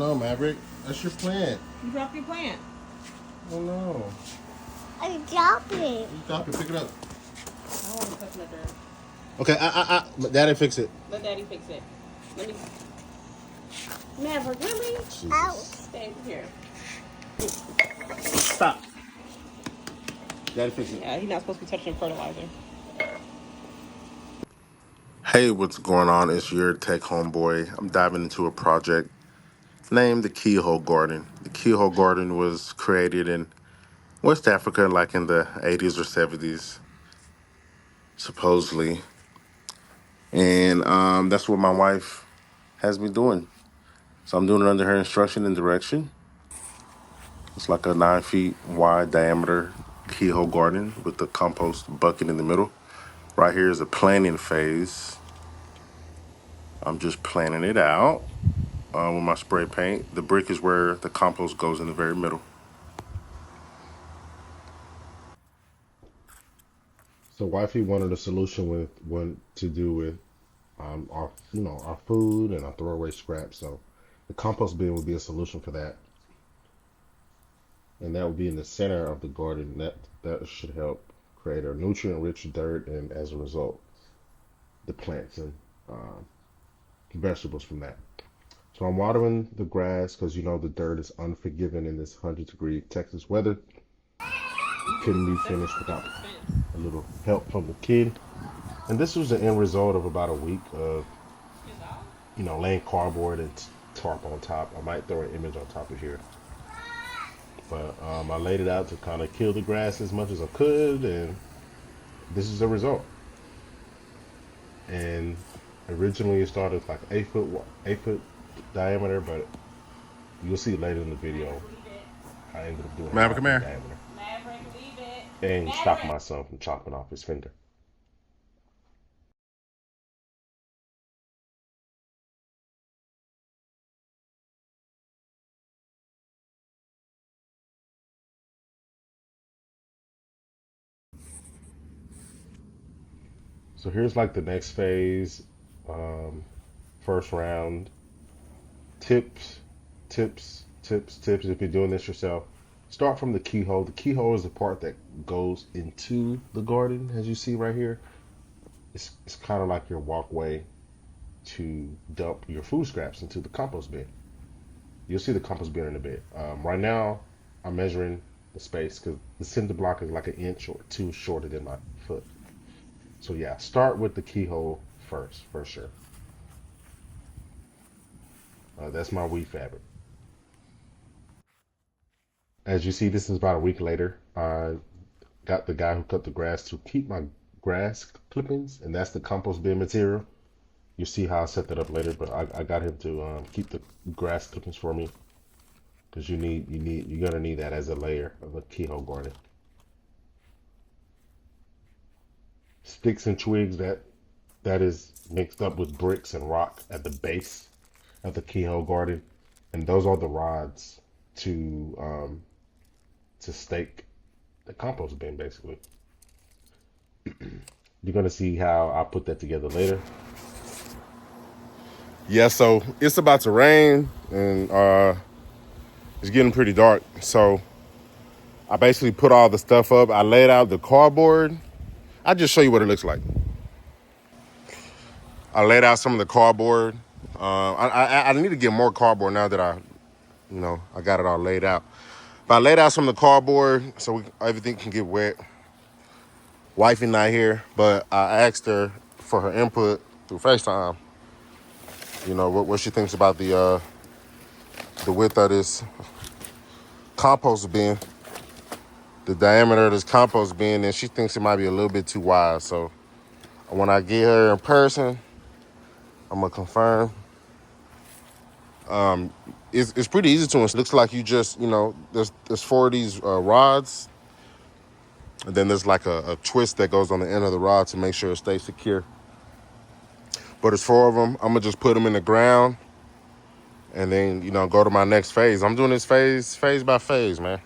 No, Maverick, that's your plant. You dropped your plant. Oh no. I dropped it. You drop it, pick it up. I don't want to touch that dirt. Okay, Daddy fix it. Let Daddy fix it. Let me. Never, really? Jesus. Ow. Stay here. Stop. Daddy fix it. Yeah, he's not supposed to be touching fertilizer. Hey, what's going on? It's your tech homeboy. I'm diving into a project named the Keyhole Garden. The Keyhole Garden was created in West Africa, like in the 80s or 70s, supposedly. And that's what my wife has me doing. So I'm doing it under her instruction and direction. It's like a 9 feet wide diameter keyhole garden with the compost bucket in the middle. Right here is a planting phase. I'm just planting it out with my spray paint. The brick is where the compost goes in the very middle. So wifey wanted a solution with what to do with our food and our throwaway scraps. So the compost bin would be a solution for that, and that would be in the center of the garden. That should help create a nutrient-rich dirt, and as a result, the plants and vegetables from that. So I'm watering the grass because the dirt is unforgiving in this 100-degree Texas weather. Couldn't be finished without a little help from the kid. And this was the end result of about a week of laying cardboard and tarp on top. I might throw an image on top of here. But I laid it out to kind of kill the grass as much as I could, and this is the result. And originally it started like 8 foot diameter, but you'll see later in the video I ended up doing Maverick, come here. Maverick, leave it. And Maverick. stop my son from chopping off his finger. So here's like the next phase. First round. Tips, tips. If you're doing this yourself, start from the keyhole. The keyhole is the part that goes into the garden, as you see right here. It's kind of like your walkway to dump your food scraps into the compost bin. You'll see the compost bin in a bit. Right now, I'm measuring the space because the cinder block is like an inch or two shorter than my foot. So yeah, start with the keyhole first, for sure. That's my weed fabric. As you see, this is about a week later. I got the guy who cut the grass to keep my grass clippings, and that's the compost bin material. You'll see how I set that up later, but I got him to keep the grass clippings for me because you're gonna need that as a layer of a keyhole garden. Sticks and twigs that is mixed up with bricks and rock at the base of the keyhole garden, and those are the rods to stake the compost bin basically. You're gonna see how I put that together later. Yeah, so it's about to rain and it's getting pretty dark. So I basically put all the stuff up. I laid out the cardboard. I'll just show you what it looks like. I laid out some of the cardboard. I need to get more cardboard now that I got it all laid out. But I laid out some of the cardboard so everything can get wet. Wifey not here, but I asked her for her input through FaceTime. What she thinks about the width of this compost bin, the diameter of this compost bin, and she thinks it might be a little bit too wide. So when I get her in person, I'm gonna confirm. It's pretty easy to install. It looks like you just there's 4 of these rods, and then there's like a twist that goes on the end of the rod to make sure it stays secure. But it's 4 of them. I'm gonna just put them in the ground, and then go to my next phase. I'm doing this phase by phase, man.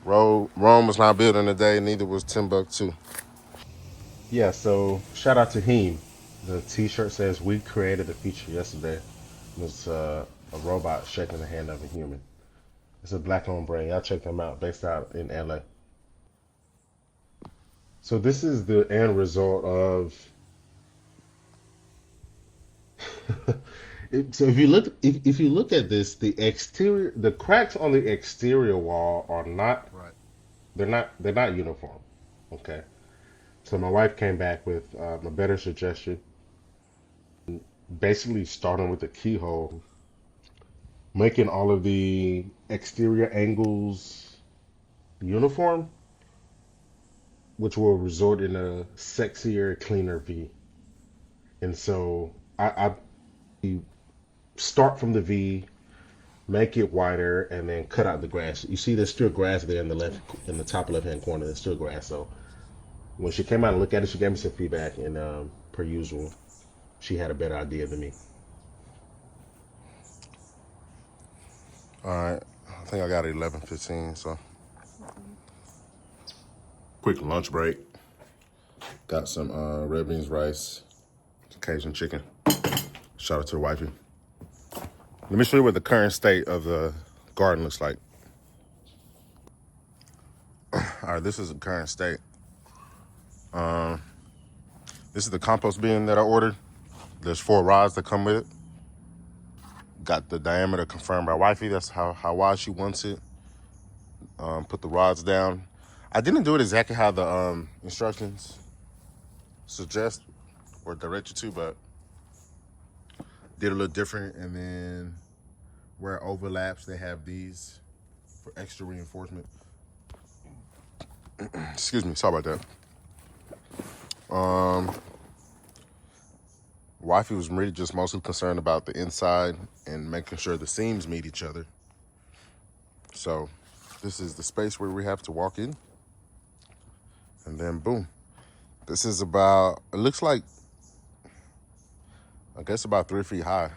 Rome was not built in a day, neither was Timbuktu. Yeah, so shout out to him. The t-shirt says, "We created the feature yesterday." It's a robot shaking the hand of a human. It's a black-owned brand. Y'all check them out, based out in LA. So this is the end result of. So if you look at this, the cracks on the exterior wall are not Right. they're not uniform. Okay. So my wife came back with a better suggestion, basically starting with the keyhole, making all of the exterior angles uniform, which will result in a sexier, cleaner V. And so I start from the V, make it wider, and then cut out the grass. You see, there's still grass there in the top left hand corner. There's still grass. So when she came out and looked at it, she gave me some feedback, and per usual, she had a better idea than me. All right, I think I got it 11:15. So quick lunch break. Got some red beans, rice, some Cajun chicken. Shout out to the wifey. Let me show you what the current state of the garden looks like. All right, this is the current state. This is the compost bin that I ordered. There's 4 rods that come with it. Got the diameter confirmed by wifey. That's how wide she wants it. Put the rods down. I didn't do it exactly how the instructions suggest or direct you to, but did a little different. And then where it overlaps, they have these for extra reinforcement. Excuse me, sorry about that. Wifey was really just mostly concerned about the inside and making sure the seams meet each other. So this is the space where we have to walk in. And then boom. This is about, it looks like, I guess about 3 feet high.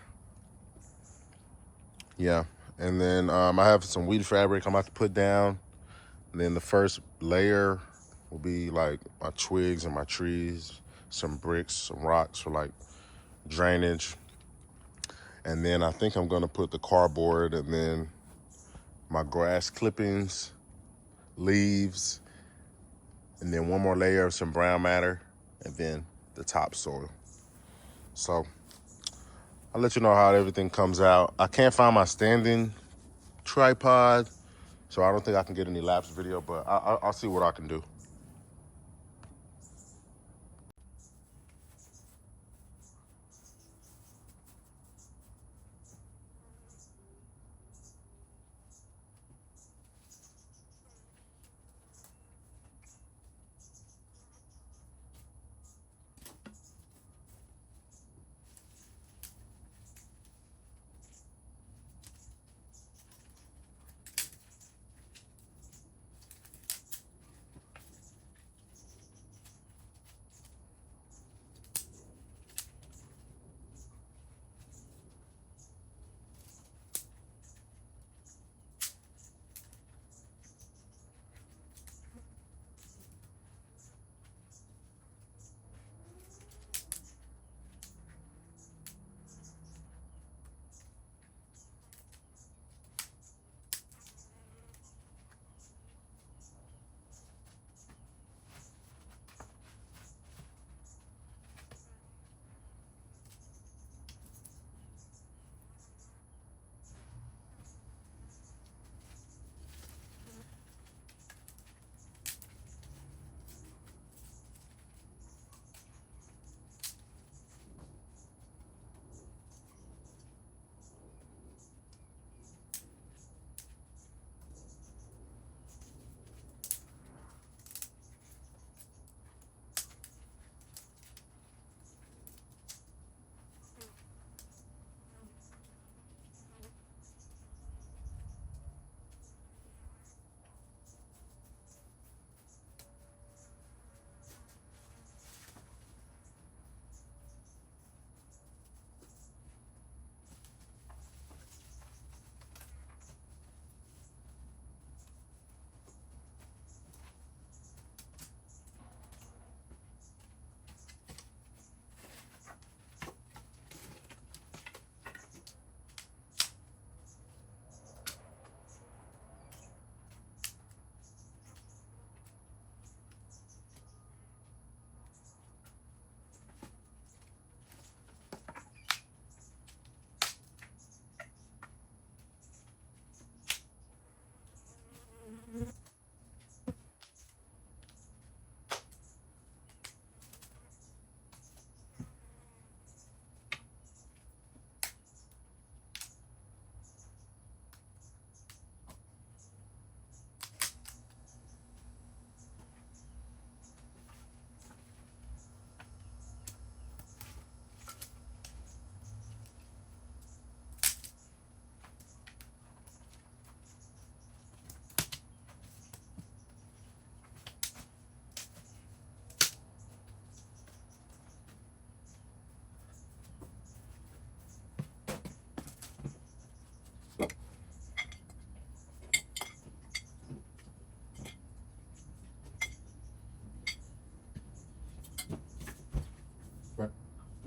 Yeah. And then I have some weed fabric I'm about to put down. And then the first layer will be like my twigs and my trees, some bricks, some rocks for like drainage. And then I think I'm gonna put the cardboard and then my grass clippings, leaves, and then one more layer of some brown matter, and then the topsoil. So I'll let you know how everything comes out. I can't find my standing tripod, so I don't think I can get any lapse video, but I'll see what I can do.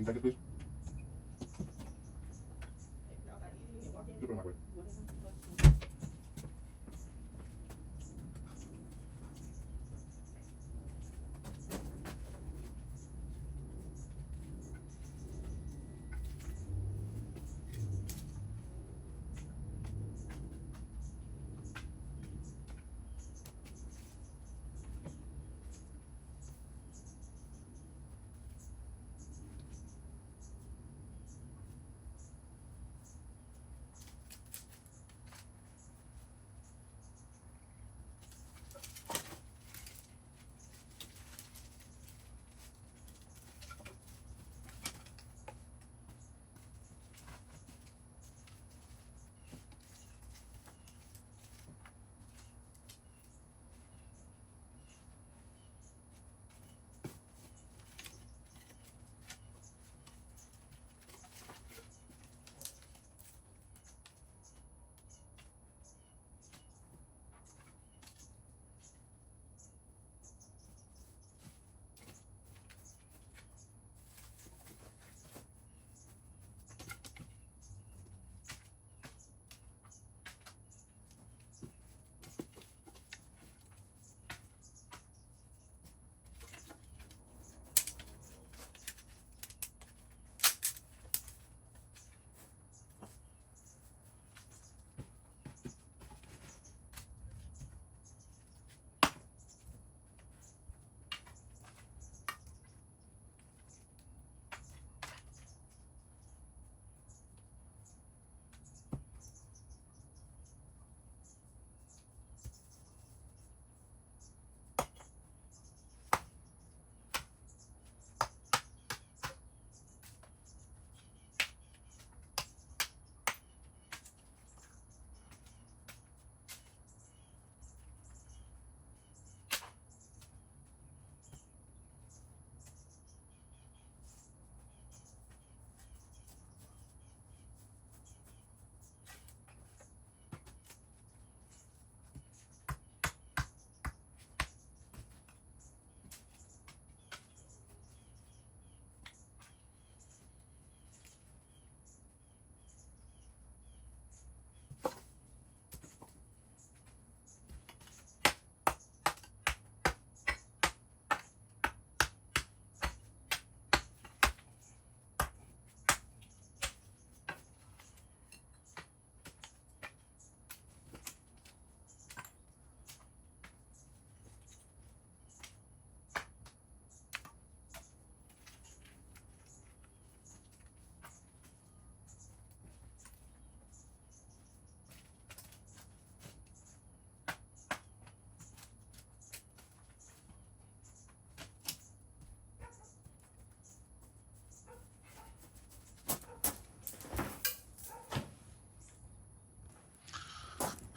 you take it, please? Put it in my way.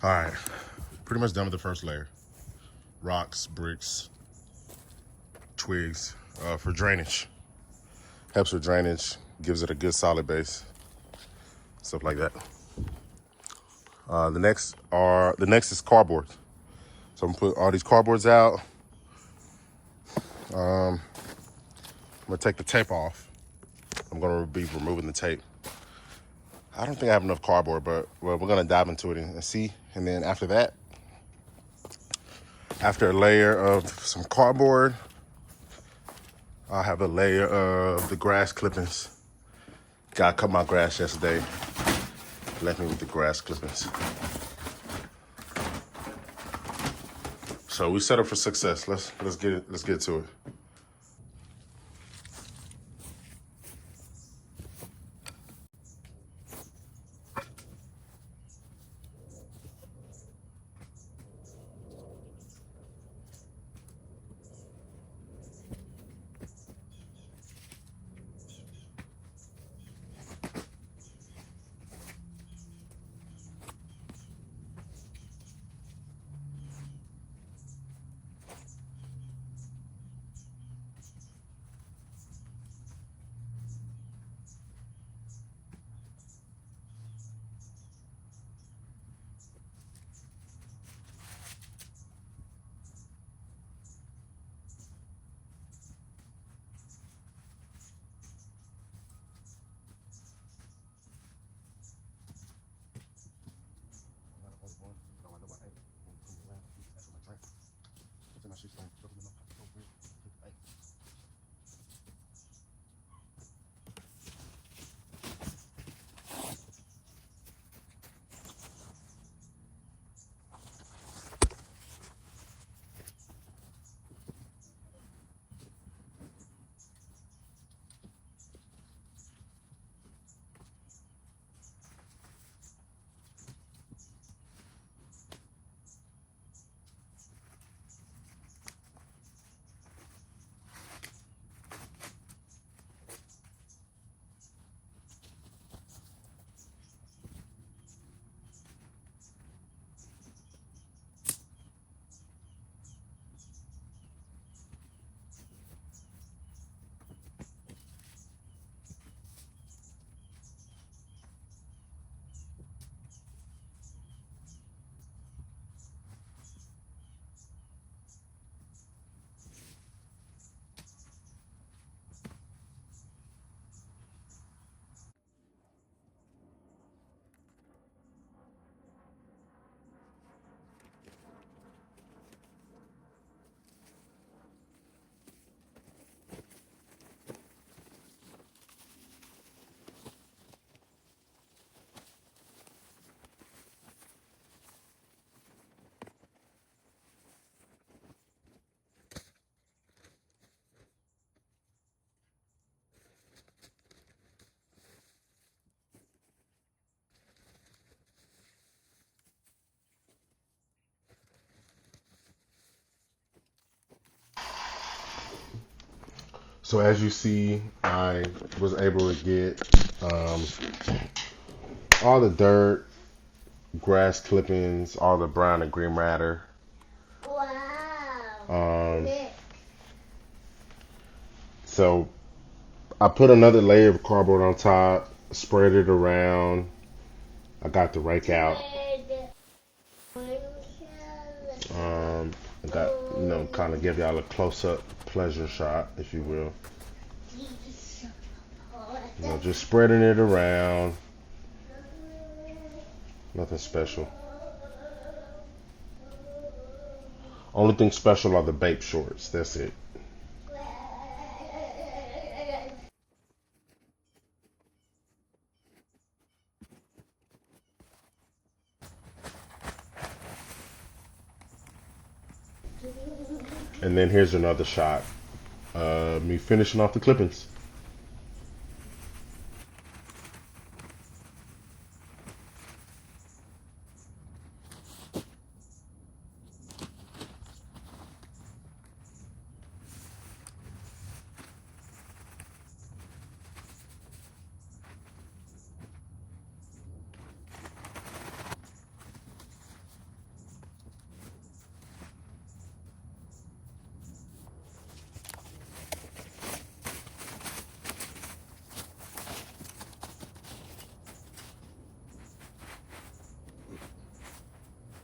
All right, pretty much done with the first layer. Rocks, bricks, twigs for drainage. Helps with drainage, gives it a good solid base, stuff like that. The next is cardboard. So I'm gonna put all these cardboards out. I'm gonna take the tape off. I'm gonna be removing the tape. I don't think I have enough cardboard, but well, we're gonna dive into it and see. And then after that, after a layer of some cardboard, I'll have a layer of the grass clippings. Got cut my grass yesterday. Left me with the grass clippings. So we set up for success. Let's get to it. So as you see, I was able to get all the dirt, grass clippings, all the brown and green matter. Wow. So I put another layer of cardboard on top, spread it around. I got the rake out. I got, kind of give y'all a close-up pleasure shot, if you will. Just spreading it around. Nothing special. Only thing special are the bape shorts. That's it. And then here's another shot. Me finishing off the clippings.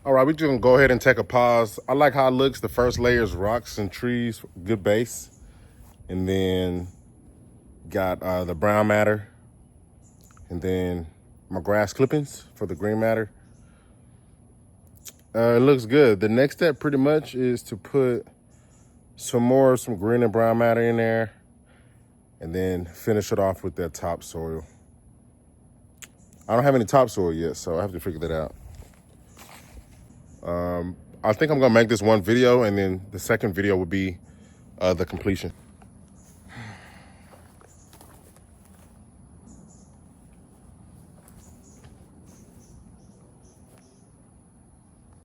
All right, we're just gonna go ahead and take a pause. I like how it looks. The first layer is rocks and trees, good base. And then got the brown matter. And then my grass clippings for the green matter. It looks good. The next step pretty much is to put some green and brown matter in there. And then finish it off with that topsoil. I don't have any topsoil yet, so I have to figure that out. I think I'm gonna make this one video, and then the second video will be the completion.